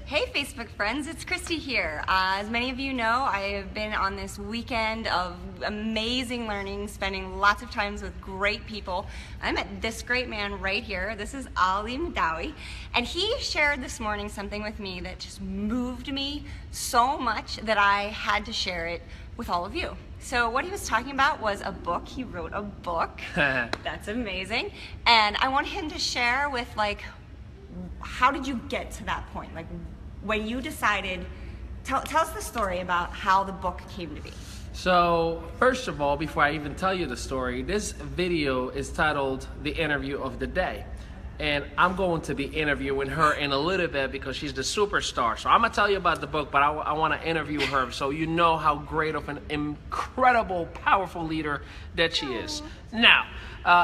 Hey Facebook friends, it's Christy here. As many of you know, I have been on this weekend of amazing learning, spending lots of times with great people. I met this great man right here. This is Ali Mehdaoui, and he shared this morning something with me that just moved me so much that I had to share it with all of you. So what he was talking about was a book. He wrote a book. That's amazing. And I want him to share with, like, how did you get to that point? Like, when you decided, tell us the story about how the book came to be. So, first of all, before I even tell you the story, this video is titled The Interview of the Day. And I'm going to be interviewing her in a little bit because she's the superstar. So I'm going to tell you about the book, but I want to interview her so you know how great of an incredible, powerful leader that she is. Now,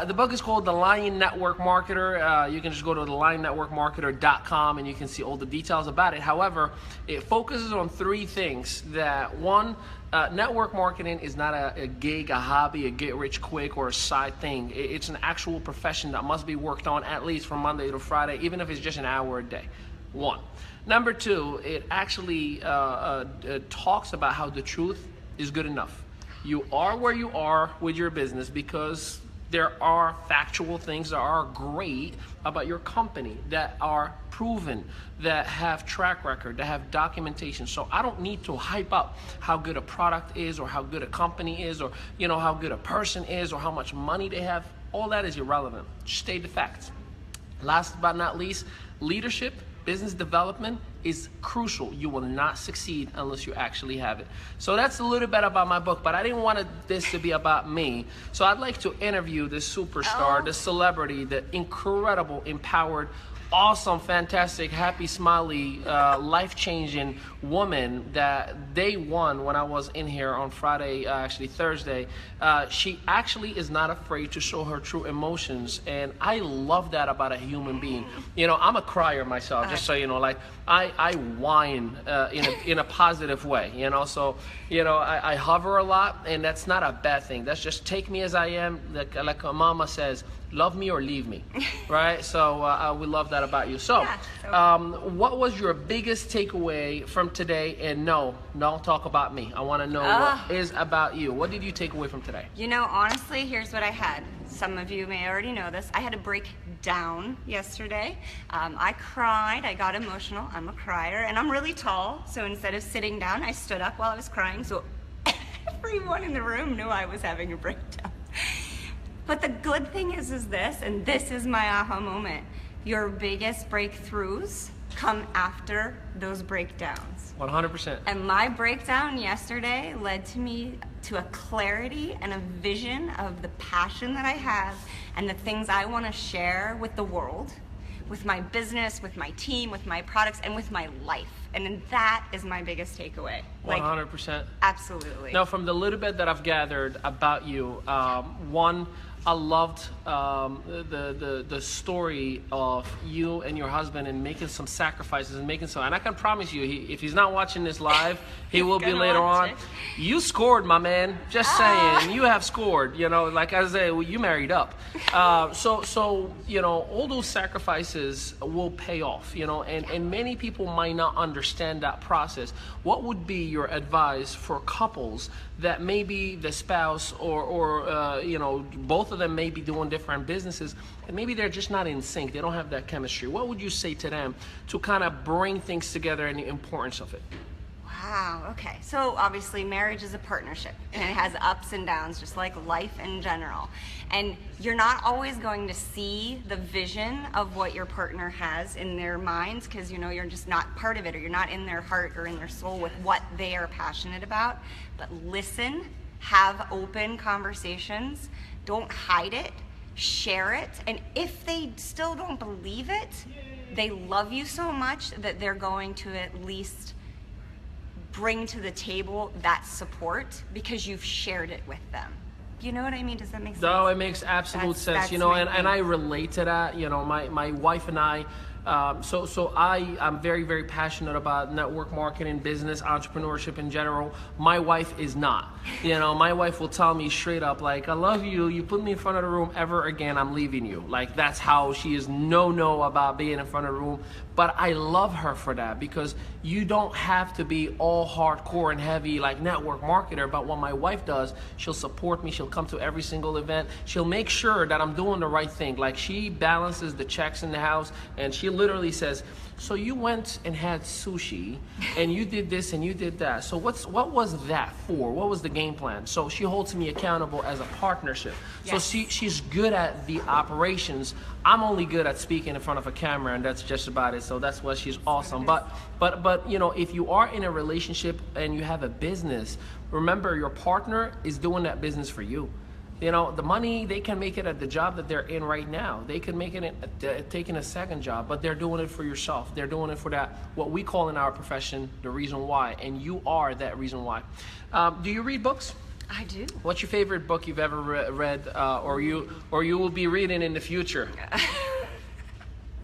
the book is called The Lion Network Marketer. You can just go to thelionetworkmarketer.com and you can see all the details about it. However, it focuses on three things. That one, network marketing is not a gig, a hobby, a get rich quick, or a side thing. It's an actual profession that must be worked on at least from Monday to Friday, even if it's just an hour a day. One. Number two, it actually talks about how the truth is good enough. You are where you are with your business because there are factual things that are great about your company, that are proven, that have track record, that have documentation. So I don't need to hype up how good a product is, or how good a company is, or how good a person is, or how much money they have. All that is irrelevant. Just state the facts. Last but not least, leadership, business development is crucial. You will not succeed unless you actually have it. So that's a little bit about my book, but I didn't want this to be about me. So I'd like to interview this superstar, the celebrity, the incredible, empowered, awesome, fantastic, happy, smiley, life-changing woman that day one when I was in here on Friday, actually Thursday. She actually is not afraid to show her true emotions, and I love that about a human being. I'm a crier myself, just so you know. Like I whine in a positive way. So I hover a lot, and that's not a bad thing. That's just take me as I am, like a mama says. Love me or leave me, right? So we love that about you. So, what was your biggest takeaway from today? And no, don't talk about me. I want to know what is about you. What did you take away from today? Honestly, here's what I had. Some of you may already know this. I had to break down yesterday. I cried. I got emotional. I'm a crier, and I'm really tall. So instead of sitting down, I stood up while I was crying. So everyone in the room knew I was having a breakdown. But the good thing is this, and this is my aha moment. Your biggest breakthroughs come after those breakdowns. 100%. And my breakdown yesterday led to me to a clarity and a vision of the passion that I have and the things I want to share with the world, with my business, with my team, with my products, and with my life. And that is my biggest takeaway. 100%. Absolutely. Now, from the little bit that I've gathered about you, one, I loved the story of you and your husband and making some sacrifices and and I can promise you, if he's not watching this live, he will be later on. You scored, my man. Just saying, you have scored. Like I say, you married up. So all those sacrifices will pay off. And many people might not understand that process. What would be your advice for couples that maybe the spouse or both of them may be doing different businesses and maybe they're just not in sync, they don't have that chemistry? What would you say to them to kind of bring things together and the importance of it? Wow, okay. So obviously marriage is a partnership and it has ups and downs, just like life in general. And you're not always going to see the vision of what your partner has in their minds because you're just not part of it, or you're not in their heart or in their soul with what they are passionate about. But listen, have open conversations, don't hide it, share it. And if they still don't believe it, they love you so much that they're going to at least bring to the table that support because you've shared it with them. You know what I mean? Does that make sense? No, it makes absolute sense. And I relate to that. My wife and I, I'm very, very passionate about network marketing, business, entrepreneurship in general. My wife is not. My wife will tell me straight up, like, I love you. You put me in front of the room ever again, I'm leaving you. Like, that's how she is no about being in front of the room. But I love her for that, because you don't have to be all hardcore and heavy like network marketer. But what my wife does, she'll support me. She'll come to every single event. She'll make sure that I'm doing the right thing. Like, she balances the checks in the house, and she literally says, so you went and had sushi and you did this and you did that. So what was that for? What was the game plan? So she holds me accountable as a partnership. Yes. So she's good at the operations. I'm only good at speaking in front of a camera, and that's just about it. So that's why she's awesome. But you know, if you are in a relationship and you have a business, remember your partner is doing that business for you. You know, the money, they can make it at the job that they're in right now. They can make it at taking a second job, but they're doing it for yourself. They're doing it for that, what we call in our profession, the reason why. And you are that reason why. Do you read books? I do. What's your favorite book you've ever read, or you will be reading in the future?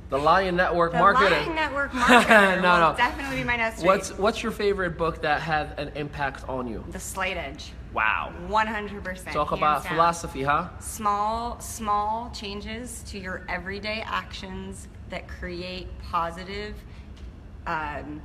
The Lion Network Marketing. The Lion Network Marketing No. will definitely be my next read. What's your favorite book that had an impact on you? The Slight Edge. Wow. 100%. Talk hands about down. philosophy, huh? Small changes to your everyday actions that create positive. I'm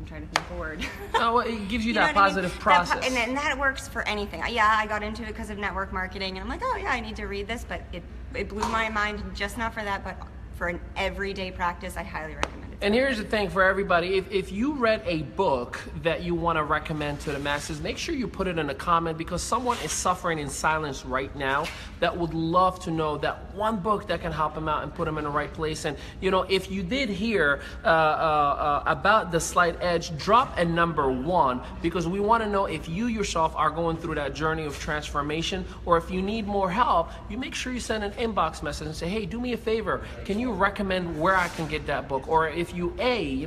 trying to think of a word. No, it gives you, know that what I mean? positive process. And that works for anything. Yeah, I got into it because of network marketing, and I'm like, oh yeah, I need to read this, but it blew my mind, just not for that, but for an everyday practice. I highly recommend it. And here's the thing for everybody, if you read a book that you want to recommend to the masses, make sure you put it in a comment, because someone is suffering in silence right now that would love to know that one book that can help them out and put them in the right place. And you know, if you did hear about the Slight Edge, drop a number 1, because we want to know if you yourself are going through that journey of transformation, or if you need more help, you make sure you send an inbox message and say, hey, do me a favor, can you recommend where I can get that book? Or if you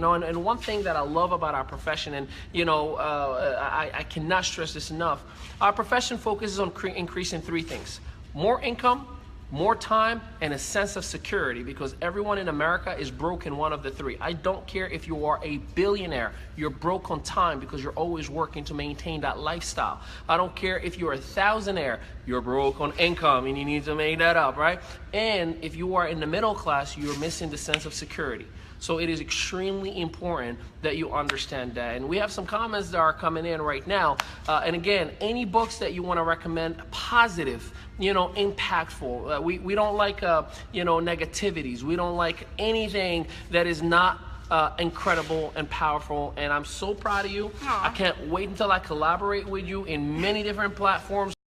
know, and one thing that I love about our profession, and you know, I cannot stress this enough, our profession focuses on increasing 3 things: more income, more time, and a sense of security, because everyone in America is broke in one of the 3. I don't care if you are a billionaire, you're broke on time because you're always working to maintain that lifestyle. I don't care if you're a thousandaire, you're broke on income and you need to make that up, right? And if you are in the middle class, you're missing the sense of security. So it is extremely important that you understand that. And we have some comments that are coming in right now. And again, any books that you want to recommend, positive, you know, impactful. We don't like, you know, negativities. We don't like anything that is not incredible and powerful. And I'm so proud of you. Aww. I can't wait until I collaborate with you in many different platforms.